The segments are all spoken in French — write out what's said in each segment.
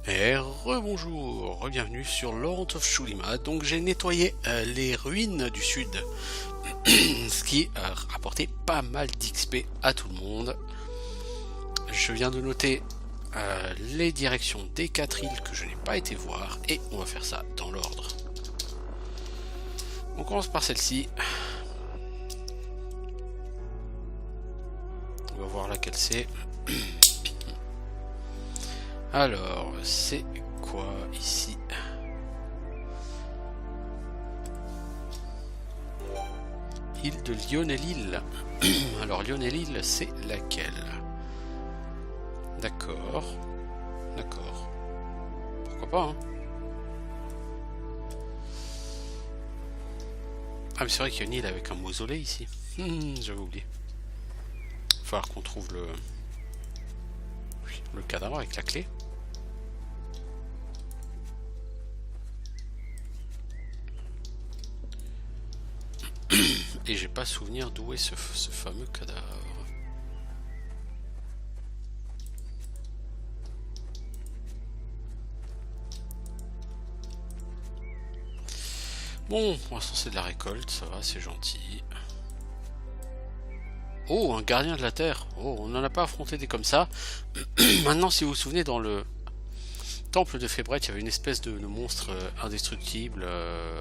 Et rebonjour, bienvenue sur Lord of Shulima. Donc j'ai nettoyé les ruines du sud, ce qui a rapporté pas mal d'XP à tout le monde. Je viens de noter les directions des 4 îles que je n'ai pas été voir et on va faire ça dans l'ordre. On commence par celle-ci. On va voir laquelle c'est. Alors, c'est quoi ici? Île de Lionel-Île. Alors, Lionel-Île, c'est laquelle? D'accord. D'accord. Pourquoi pas, hein? Ah, mais c'est vrai qu'il y a une île avec un mausolée ici. J'avais oublié. Il va falloir qu'on trouve le cadavre avec la clé. Et j'ai pas souvenir d'où est ce fameux cadavre. Bon, pour l'instant c'est de la récolte, ça va, c'est gentil. Oh, un gardien de la terre. Oh, on n'en a pas affronté des comme ça. Maintenant, si vous vous souvenez, dans le temple de Fébrette, il y avait une espèce de monstre indestructible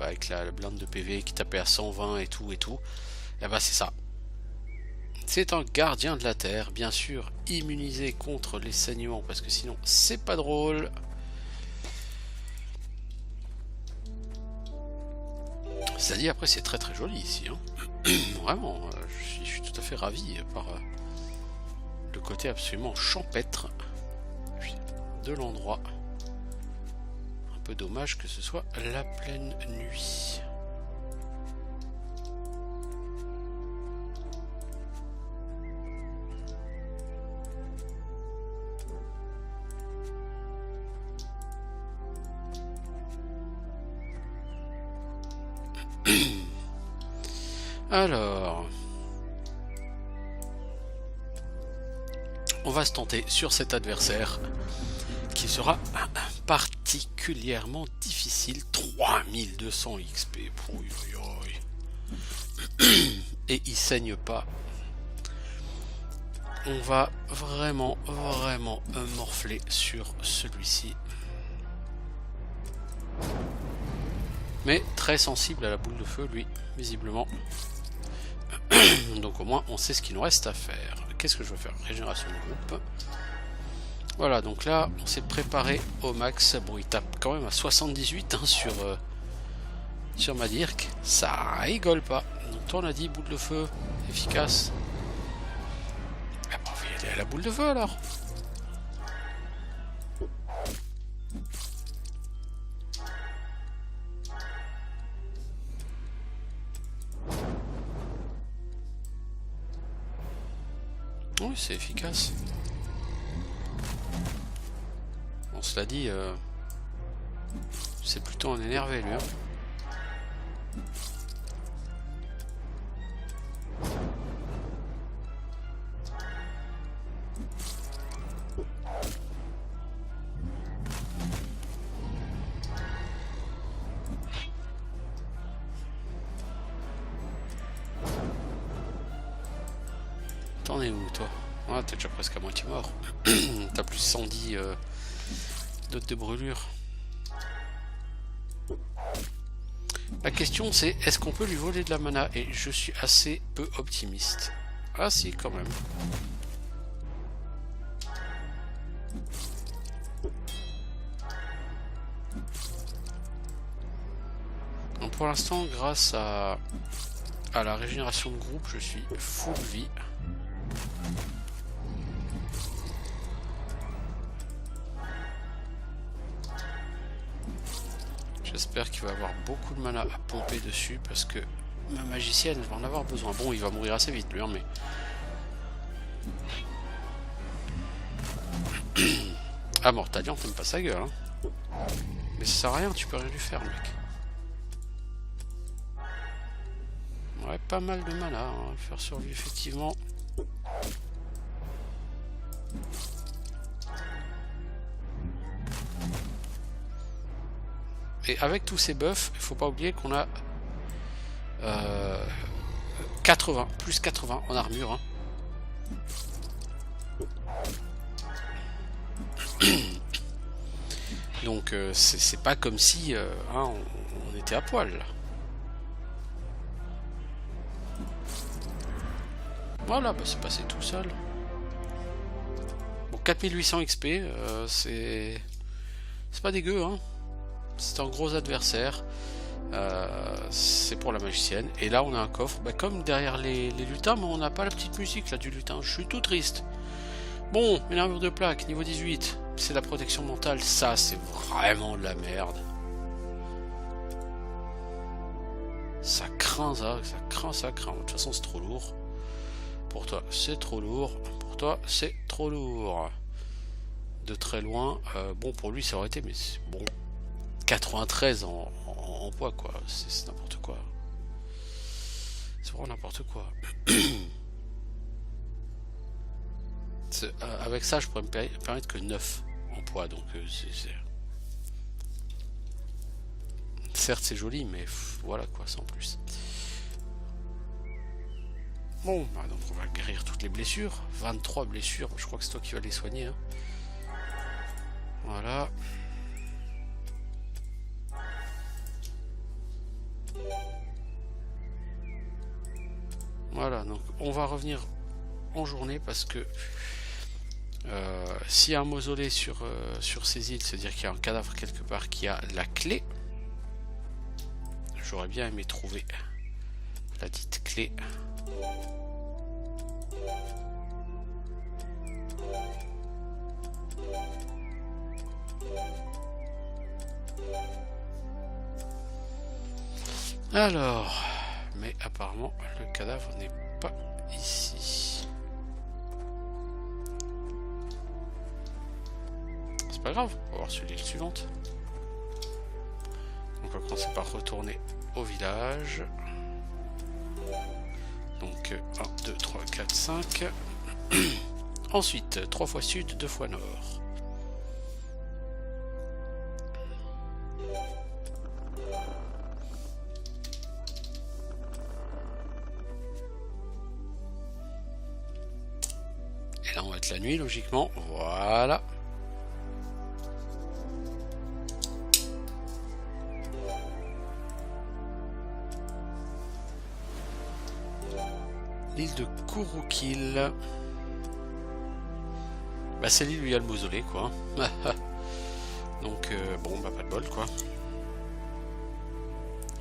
avec la blinde de PV qui tapait à 120 et tout et tout. Et bah c'est ça. C'est un gardien de la terre, bien sûr, immunisé contre les saignements parce que sinon c'est pas drôle. C'est-à-dire après c'est très très joli ici, hein. Vraiment, je suis tout à fait ravi par le côté absolument champêtre de l'endroit. Un peu dommage que ce soit la pleine nuit. Alors, on va se tenter sur cet adversaire qui sera particulièrement difficile. 3200 XP. Et il saigne pas. On va vraiment morfler sur celui-ci. Mais très sensible à la boule de feu, lui, visiblement. Donc au moins on sait ce qu'il nous reste à faire. Qu'est-ce que je vais faire? Régénération de groupe. Voilà, donc là on s'est préparé au max. Bon, il tape quand même à 78 hein, sur ma Dirk. Ça rigole pas. Donc toi on a dit boule de feu efficace. Ah bon, on va y aller à la boule de feu alors. Oui, c'est efficace. On se l'a dit, c'est plutôt un énervé lui. Hein. T'en es où toi? Ah, t'es déjà presque à moitié mort. T'as plus 110 d'autres de brûlure. La question c'est, est-ce qu'on peut lui voler de la mana? Et je suis assez peu optimiste. Ah si, quand même. Donc pour l'instant, grâce à la régénération de groupe, je suis full vie. J'espère qu'il va avoir beaucoup de mana à pomper dessus parce que ma magicienne va en avoir besoin. Bon, il va mourir assez vite lui, hein, mais... Ah, Mortalion, t'aimes pas sa gueule, hein. Mais ça sert à rien, tu peux rien lui faire, mec. Ouais, pas mal de mana, hein, faire sur lui, effectivement. Et avec tous ces buffs, il faut pas oublier qu'on a 80, plus 80 en armure. Hein. Donc c'est pas comme si hein, on était à poil là. Voilà, bah c'est passé tout seul. Bon, 4800 XP, c'est pas dégueu, hein. C'est un gros adversaire. C'est pour la magicienne. Et là, on a un coffre. Bah, comme derrière les lutins, mais on n'a pas la petite musique là du lutin. Je suis tout triste. Bon, une armure de plaque, niveau 18. C'est la protection mentale. Ça, c'est vraiment de la merde. Ça craint, ça craint, ça craint. De toute façon, c'est trop lourd. Pour toi, c'est trop lourd. Pour toi, c'est trop lourd. De très loin. Bon, pour lui, ça aurait été, mais bon. 93 en poids, quoi. C'est n'importe quoi. C'est vraiment n'importe quoi. Avec ça, je pourrais me permettre que 9 en poids. Donc, certes, c'est joli, mais voilà, quoi, sans plus. Bon, bah donc on va guérir toutes les blessures. 23 blessures, je crois que c'est toi qui vas les soigner. Hein. Voilà. Voilà, donc on va revenir en journée parce que s'il y a un mausolée sur ces îles, c'est-à-dire qu'il y a un cadavre quelque part qui a la clé. J'aurais bien aimé trouver la dite clé. Alors, mais apparemment le cadavre n'est pas ici. C'est pas grave, on va voir sur l'île suivante. Donc on va commencer par retourner au village. Donc 1, 2, 3, 4, 5. Ensuite, 3 fois sud, 2 fois nord. Et là on va être la nuit logiquement. Voilà. L'île de Kurukil. Bah c'est l'île où il y a le mausolée quoi. Donc bon bah pas de bol quoi.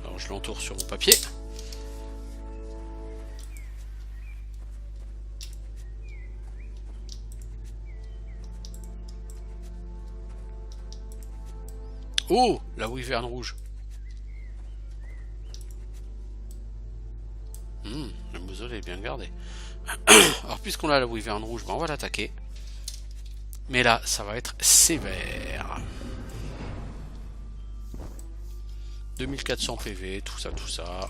Alors je l'entoure sur mon papier. Oh, la wyvern rouge. Le mausolée est bien gardé. Alors puisqu'on a la wyvern rouge, ben on va l'attaquer. Mais là, ça va être sévère. 2400 PV, tout ça, tout ça.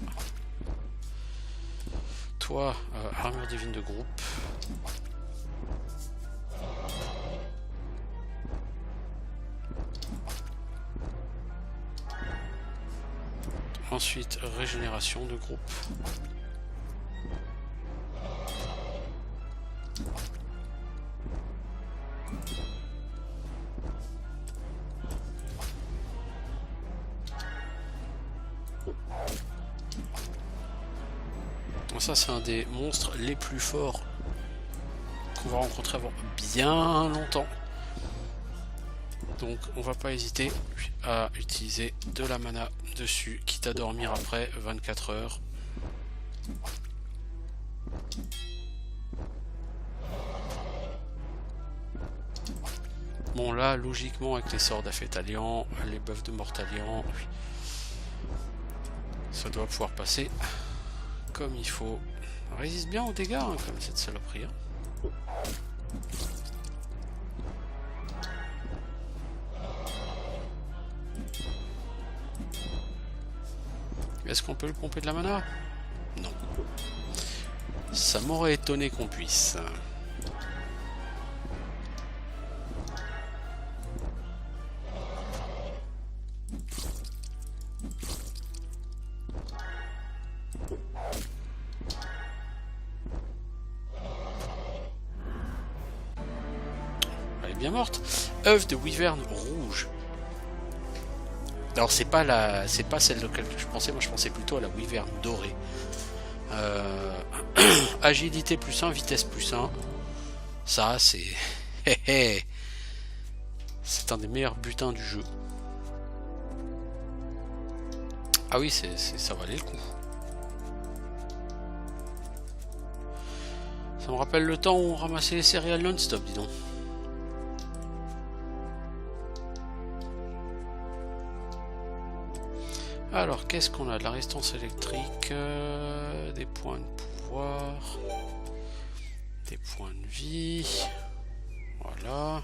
Toi, armure divine de groupe. Ensuite, régénération de groupe. Ça, c'est un des monstres les plus forts qu'on va rencontrer avant bien longtemps. Donc, on va pas hésiter à utiliser de la mana dessus, quitte à dormir après 24 heures. Bon, là, logiquement, avec les sorts d'Afetalian, les buffs de Mortalian, ça doit pouvoir passer comme il faut. On résiste bien aux dégâts, hein, comme cette saloperie. Hein. Est-ce qu'on peut le pomper de la mana? Non. Ça m'aurait étonné qu'on puisse. bien morte. Œuf de wyvern rouge. Alors c'est pas celle laquelle je pensais, moi je pensais plutôt à la wyvern dorée. Agilité +1, vitesse +1. Ça c'est... c'est un des meilleurs butins du jeu. Ah oui, ça valait le coup. Ça me rappelle le temps où on ramassait les céréales non-stop, dis donc. Alors, qu'est-ce qu'on a? De la résistance électrique, des points de pouvoir, des points de vie. Voilà.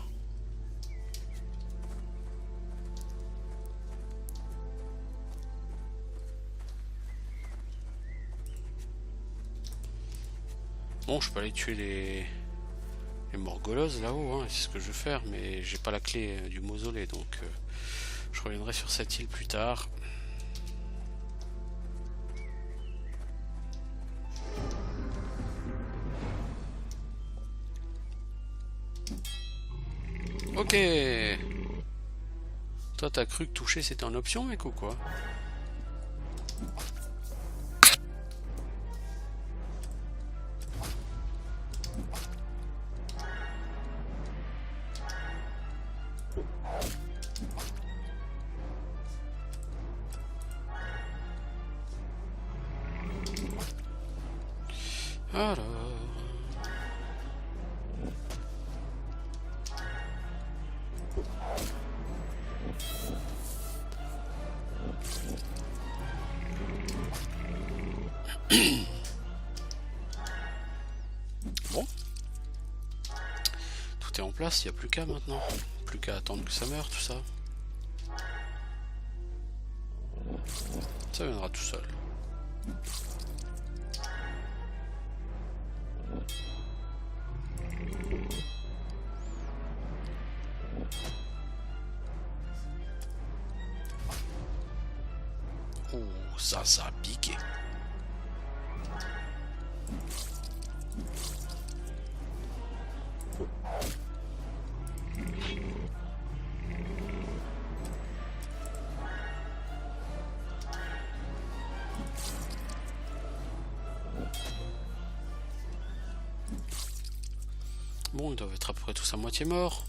Bon, je peux aller tuer les morgoloses là-haut, hein, c'est ce que je veux faire, mais j'ai pas la clé du mausolée, donc je reviendrai sur cette île plus tard. Ok. Toi, t'as cru que toucher c'était en option, mec, ou quoi? Alors... Bon. Tout est en place, il n'y a plus qu'à maintenant. Plus qu'à attendre que ça meure, tout ça. Ça viendra tout seul. Oh, ça a piqué. Bon, ils doivent être à peu près tous à moitié morts.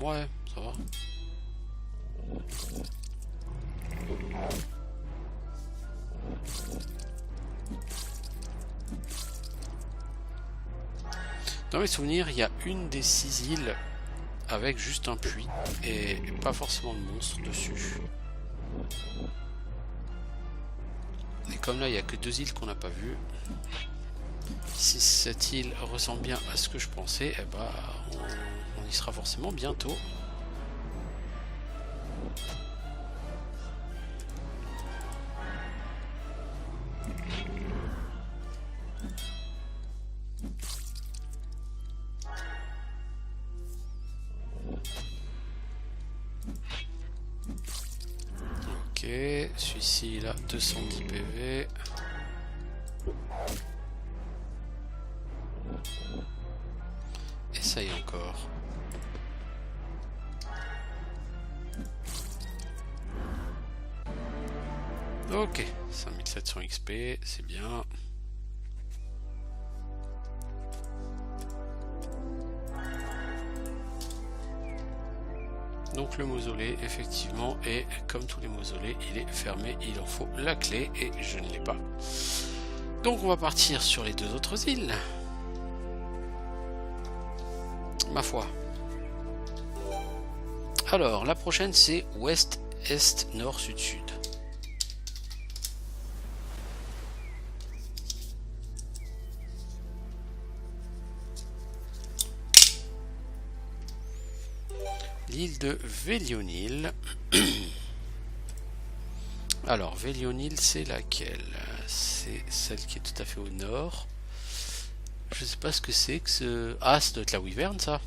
Ouais, ça va. Dans mes souvenirs, il y a une des 6 îles avec juste un puits et pas forcément de monstre dessus. Et comme là, il n'y a que 2 îles qu'on n'a pas vues. Si cette île ressemble bien à ce que je pensais, eh ben, on y sera forcément bientôt. Ok, celui-ci il a 210 PV. Essaye encore. Ok, 5700 XP, c'est bien. Donc le mausolée, effectivement, et comme tous les mausolées, il est fermé, il en faut la clé, et je ne l'ai pas. Donc on va partir sur les 2 autres îles. Ma foi. Alors, la prochaine c'est ouest, est, nord, sud, sud. L'île de Velionil. Alors, Velionil, c'est laquelle? C'est celle qui est tout à fait au nord. Je sais pas ce que c'est que ce... Ah, ça doit être la wyvern, ça.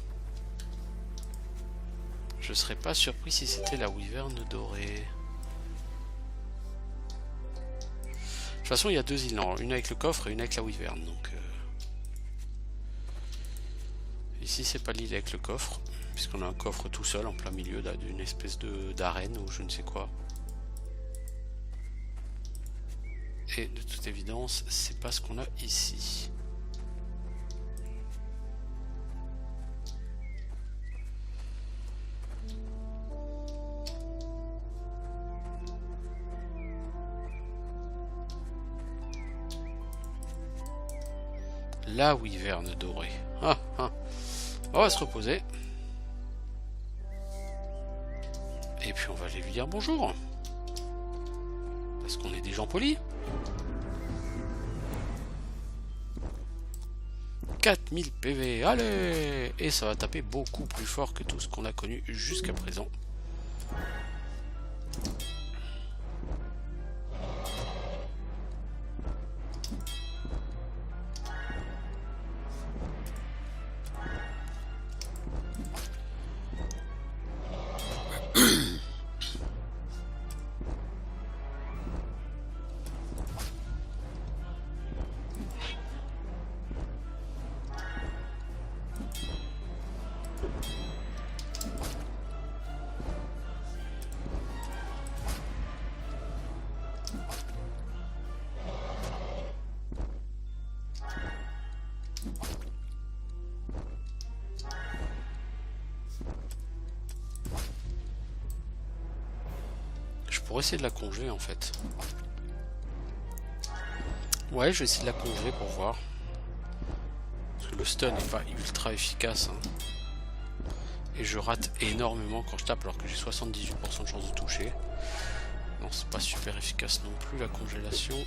Je serais pas surpris si c'était la wyvern dorée. De toute façon, il y a 2 îles, non, une avec le coffre et une avec la wyvern, donc... Ici c'est pas l'île avec le coffre, puisqu'on a un coffre tout seul en plein milieu d'une espèce d'arène ou je ne sais quoi. Et de toute évidence, c'est pas ce qu'on a ici. La wyverne dorée. Ah, ah. On va se reposer. Et puis on va aller lui dire bonjour. Parce qu'on est des gens polis. 4000 PV, allez! Et ça va taper beaucoup plus fort que tout ce qu'on a connu jusqu'à présent. Pour essayer de la congeler en fait. Ouais, je vais essayer de la congeler pour voir. Parce que le stun n'est pas ultra efficace. Hein. Et je rate énormément quand je tape alors que j'ai 78% de chance de toucher. Non, c'est pas super efficace non plus la congélation.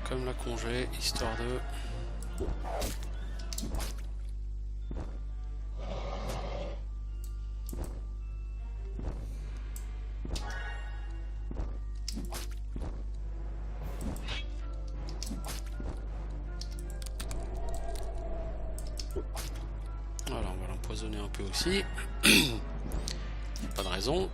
Comme la congeler, histoire de... Voilà, on va l'empoisonner un peu aussi. Pas de raison.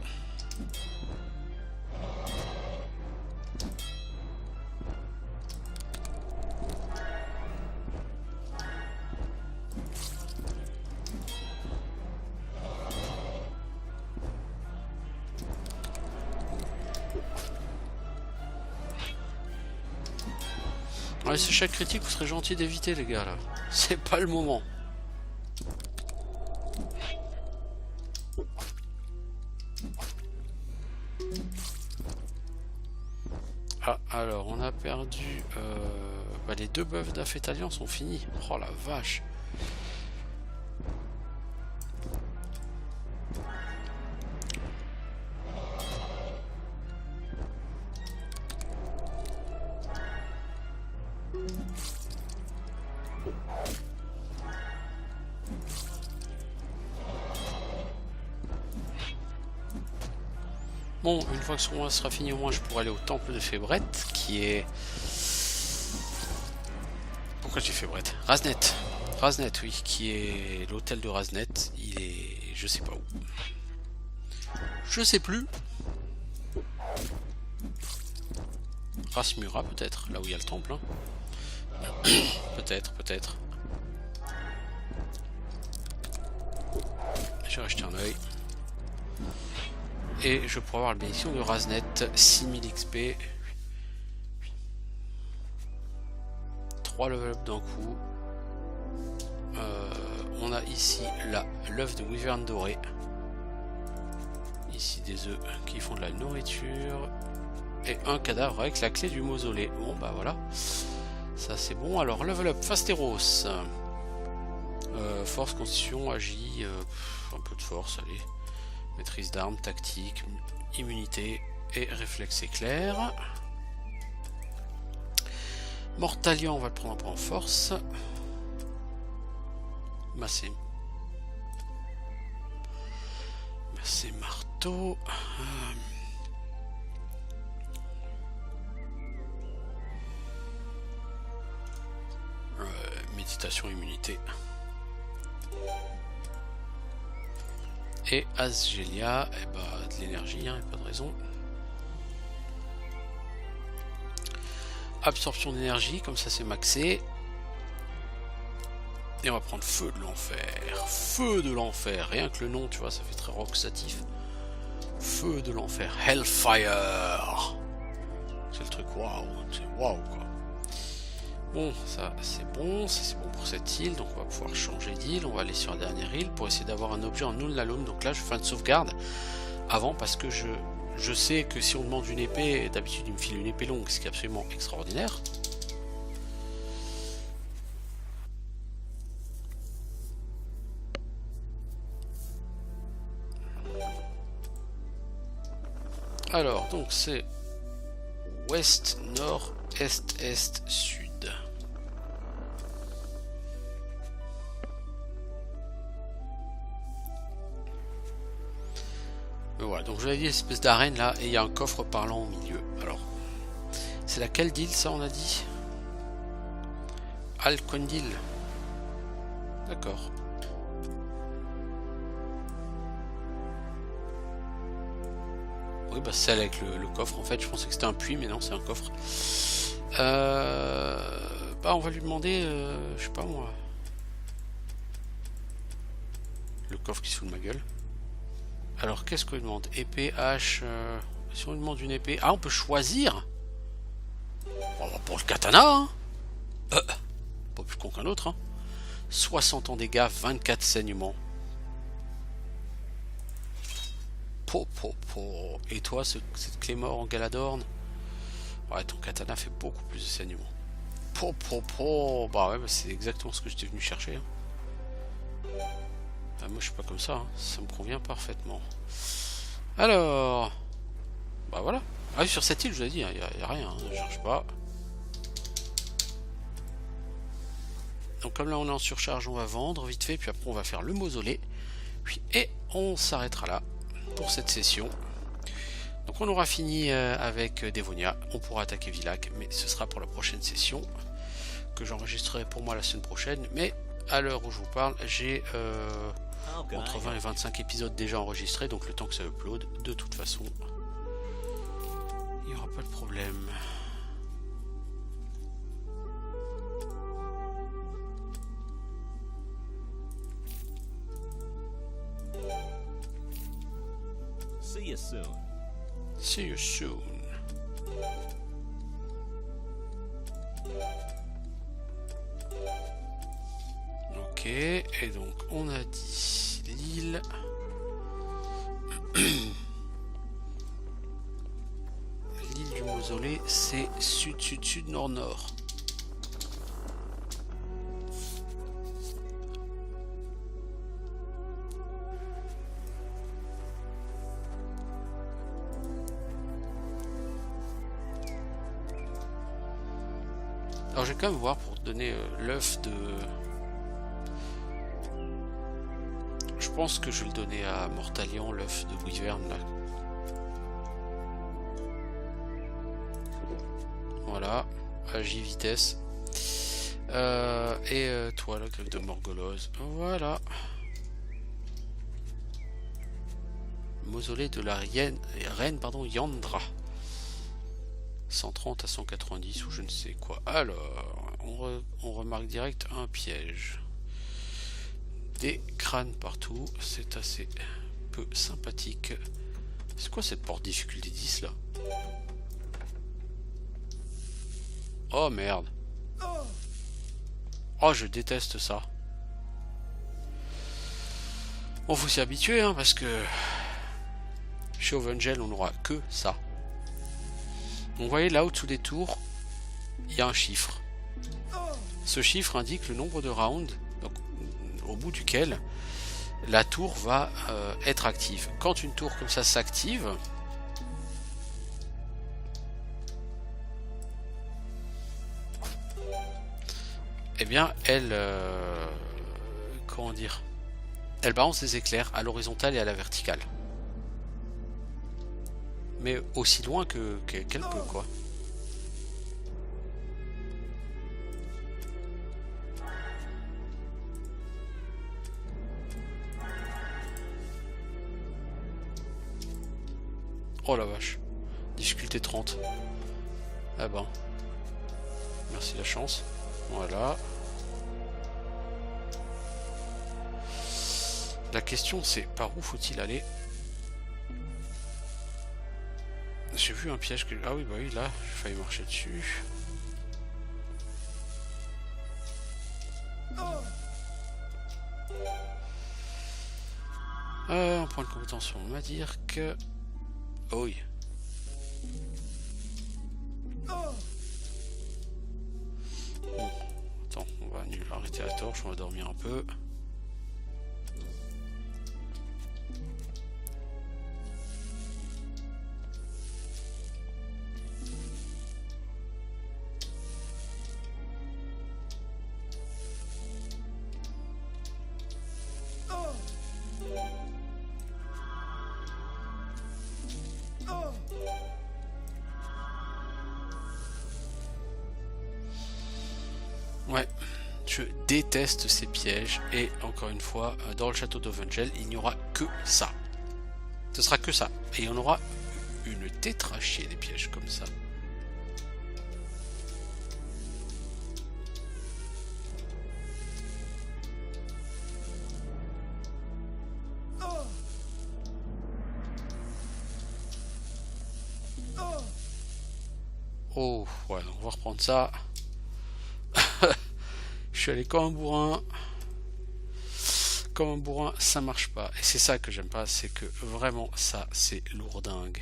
Ouais, c'est chaque critique, vous serez gentil d'éviter les gars là. C'est pas le moment. Ah, alors on a perdu... Bah, les deux buffs d'Affétalion sont finis. Oh la vache. Bon, une fois que ce combat sera fini, au moins je pourrai aller au temple de Fébrette, qui est... Pourquoi j'ai Fébrette? Raznet. Raznet, oui, qui est l'hôtel de Raznet. Il est... je sais pas où. Je sais plus. Rasmura, peut-être, là où il y a le temple. Hein. Peut-être, peut-être. Je vais jeter un oeil. Et je pourrais avoir la bénédiction de Raznet, 6000 XP. 3 level up d'un coup. On a ici l'œuf de wyvern doré. Ici des œufs qui font de la nourriture. Et un cadavre avec la clé du mausolée. Bon bah voilà. Ça c'est bon. Alors level up, Fasteros. Force, constitution, agit. Un peu de force, allez. Maîtrise d'armes, tactique, immunité et réflexe éclair. Mortalion, on va le prendre un peu en force. Massé. Massé marteau. Méditation, immunité. Et Asgelia, eh ben, de l'énergie, hein, pas de raison. Absorption d'énergie, comme ça c'est maxé. Et on va prendre feu de l'enfer. Feu de l'enfer. Rien que le nom, tu vois, ça fait très rockstatif. Feu de l'enfer. Hellfire. C'est le truc waouh. C'est waouh quoi. Bon, ça c'est bon. Ça c'est bon pour cette île. Donc on va pouvoir changer d'île. On va aller sur la dernière île pour essayer d'avoir un objet en Nullalum. Donc là je fais une sauvegarde avant parce que je sais que si on demande une épée, d'habitude il me file une épée longue, ce qui est absolument extraordinaire. Alors, donc c'est ouest, nord, est, est, sud. Mais voilà, donc je vous avais dit espèce d'arène là, et il y a un coffre parlant au milieu. Alors, c'est laquelle d'île ça on a dit? Alcondil. D'accord. Oui, bah c'est celle avec le coffre en fait. Je pensais que c'était un puits, mais non, c'est un coffre. Bah, on va lui demander, je sais pas moi. Le coffre qui se fout de ma gueule. Alors, qu'est-ce qu'on lui demande? Épée, hache. Si on lui demande une épée. Ah, on peut choisir. Bon, pour le katana, hein. Pas plus con qu'un autre, hein. 60 en dégâts, 24 saignements. Et toi, cette clé mort en Galadorn? Ouais, ton katana fait beaucoup plus de saignements. Bah ouais, bah c'est exactement ce que j'étais venu chercher. Hein. Moi, je suis pas comme ça. Hein. Ça me convient parfaitement. Alors... Bah voilà. Ah oui, sur cette île, je vous ai dit, il n'y a rien. Hein, je cherche pas. Donc comme là, on est en surcharge, on va vendre vite fait. Puis après, on va faire le mausolée. Et on s'arrêtera là pour cette session. Donc on aura fini avec Dévonia, on pourra attaquer Villach, mais ce sera pour la prochaine session que j'enregistrerai pour moi la semaine prochaine. Mais à l'heure où je vous parle, j'ai entre 20 et 25 épisodes déjà enregistrés, donc le temps que ça upload, de toute façon, il n'y aura pas de problème. See you soon. See you soon. Ok, et donc on a dit l'île. L'île du mausolée, c'est sud-sud-sud, nord-nord. Alors je vais quand même voir pour te donner l'œuf de... Je pense que je vais le donner à Mortalion, l'œuf de Wyvern là. Voilà, agi vitesse. Toi la greffe de Morgoloth. Voilà. Mausolée de la reine pardon, Yandra. 130 à 190 ou je ne sais quoi. Alors, on remarque direct un piège. Des crânes partout, c'est assez peu sympathique. C'est quoi cette porte difficulté 10 là? Oh merde. Oh, je déteste ça. Bon, faut s'y habituer hein, parce que chez Ovengel on n'aura que ça. Donc, vous voyez là au-dessous des tours, il y a un chiffre. Ce chiffre indique le nombre de rounds donc, au bout duquel la tour va être active. Quand une tour comme ça s'active, eh bien elle comment dire, elle balance des éclairs à l'horizontale et à la verticale. Mais aussi loin qu'elle peut quoi. Oh la vache. Difficulté 30. Ah ben. Merci la chance. Voilà. La question c'est par où faut-il aller? J'ai vu un piège que... Ah oui bah oui là, j'ai failli marcher dessus. Un point de compétence sur Madirk. Oh oui. Bon. Attends, on va arrêter la torche, on va dormir un peu. Ouais, je déteste ces pièges et encore une fois, dans le château d'Ovengel, il n'y aura que ça. Ce sera que ça. Et on aura une tétrachée des pièges comme ça. Oh, ouais, donc on va reprendre ça. Je suis allé comme un bourrin. Comme un bourrin, ça marche pas. Et c'est ça que j'aime pas, c'est que vraiment, ça, c'est lourdingue.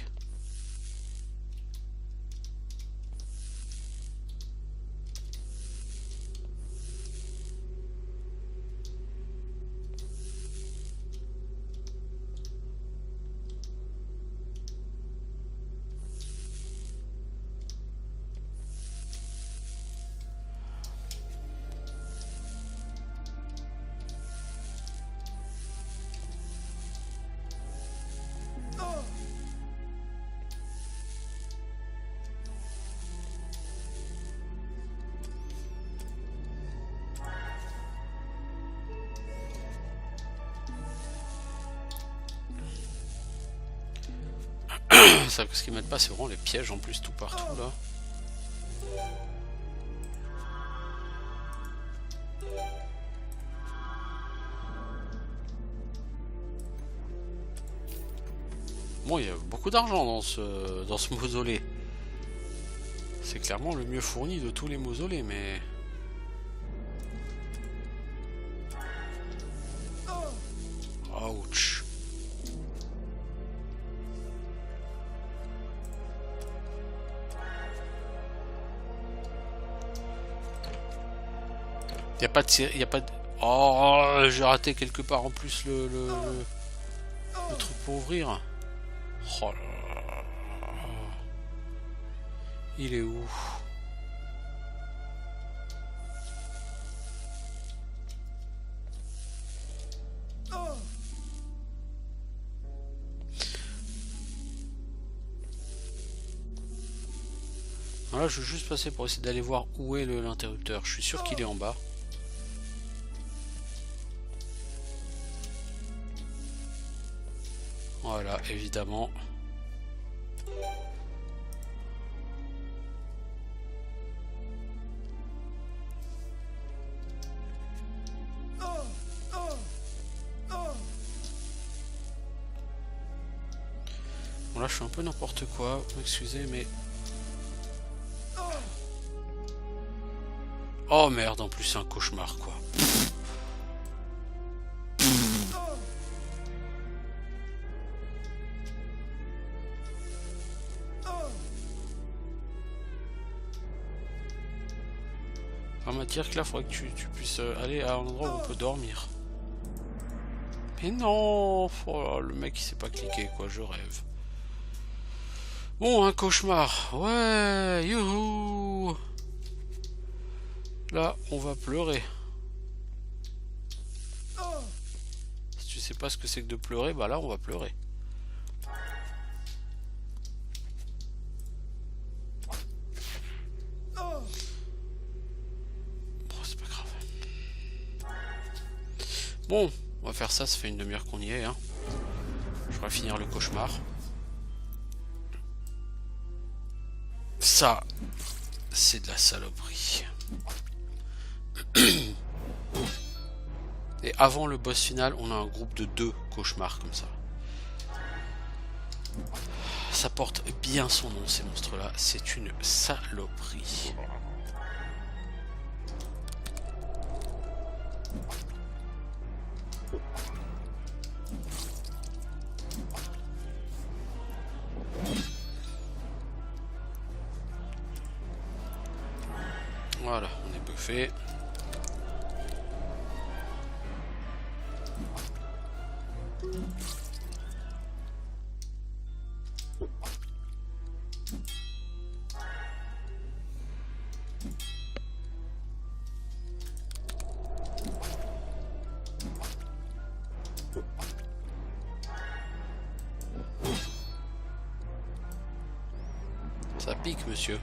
Ça, ce qu'ils mettent pas, c'est vraiment les pièges en plus tout partout là. Bon, il y a beaucoup d'argent dans ce mausolée. C'est clairement le mieux fourni de tous les mausolées, mais... Ouch. Y a pas de... Y a pas de... Oh, j'ai raté quelque part en plus le truc pour ouvrir. Oh là là. Il est où? Voilà, je veux juste passer pour essayer d'aller voir où est l'interrupteur. Je suis sûr qu'il est en bas. Voilà, évidemment. Bon là je fais un peu n'importe quoi, excusez mais... Oh merde, en plus c'est un cauchemar quoi. On m'a dit que là, il faudrait que tu puisses aller à un endroit où on peut dormir. Mais non, oh, le mec il sait pas cliquer quoi, je rêve. Bon, un cauchemar. Ouais, youhou. Là, on va pleurer. Si tu sais pas ce que c'est que de pleurer, bah là, on va pleurer. Bon, on va faire ça, ça fait une demi-heure qu'on y est. Hein. Je vais finir le cauchemar. Ça, c'est de la saloperie. Et avant le boss final, on a un groupe de 2 cauchemars comme ça. Ça porte bien son nom, ces monstres-là. C'est une saloperie. Voilà, on est buffé. Ça pique, monsieur.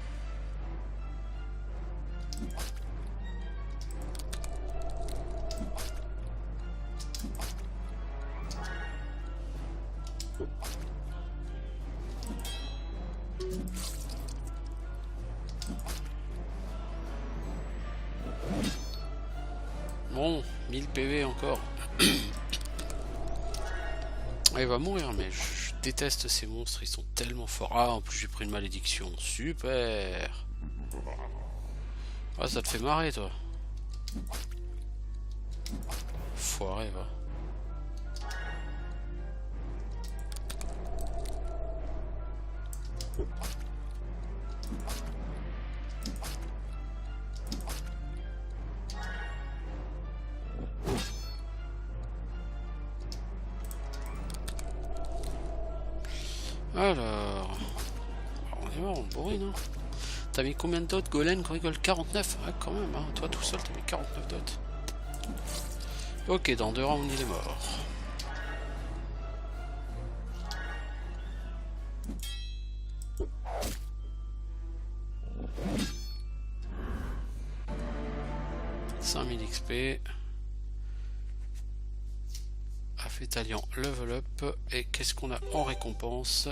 Bon, 1000 PV encore. Ah, il va mourir, mais je déteste ces monstres, ils sont tellement forts. Ah, en plus j'ai pris une malédiction, super. Ah, ça te fait marrer, toi. Foiré, va. Alors, on est mort, on bourrine, hein. T'as mis combien de dots, Golem, rigole 49? Ah, quand même, hein. Toi tout seul, t'as mis 49 dots. Ok, dans 2 rounds, il est mort. XP. Affétalian level up. Et qu'est-ce qu'on a en récompense?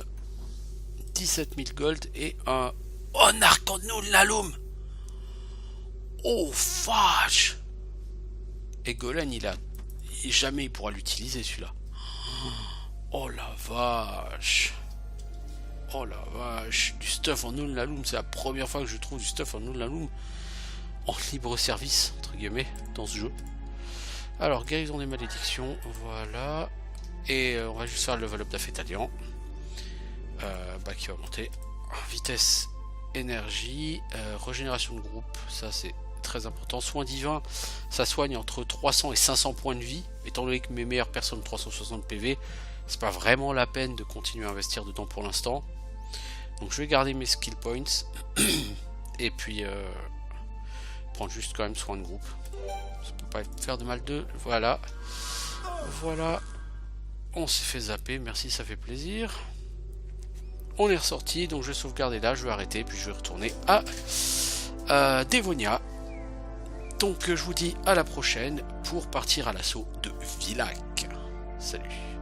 17 000 gold et un... Oh, Narconnul Nalum. Oh, vache. Et Golen, il a... Jamais il pourra l'utiliser, celui-là. Oh, la vache. Oh, la vache. Du stuff en Nul Nalum. C'est la première fois que je trouve du stuff en Nul Nalum en libre service, entre guillemets, dans ce jeu. Alors, guérison des malédictions. Voilà. Et on va juste faire le level up d'Affétalian. Qui va monter. Vitesse, énergie, régénération de groupe. Ça, c'est très important. Soin divin, ça soigne entre 300 et 500 points de vie. Étant donné que mes meilleures personnes 360 PV, c'est pas vraiment la peine de continuer à investir dedans pour l'instant. Donc je vais garder mes skill points et puis prendre juste quand même soin de groupe. Ça peut pas faire de mal de... Voilà. Voilà. On s'est fait zapper, merci, ça fait plaisir. On est ressorti, donc je vais sauvegarder là, je vais arrêter, puis je vais retourner à Dévonia. Donc je vous dis à la prochaine pour partir à l'assaut de Villach. Salut.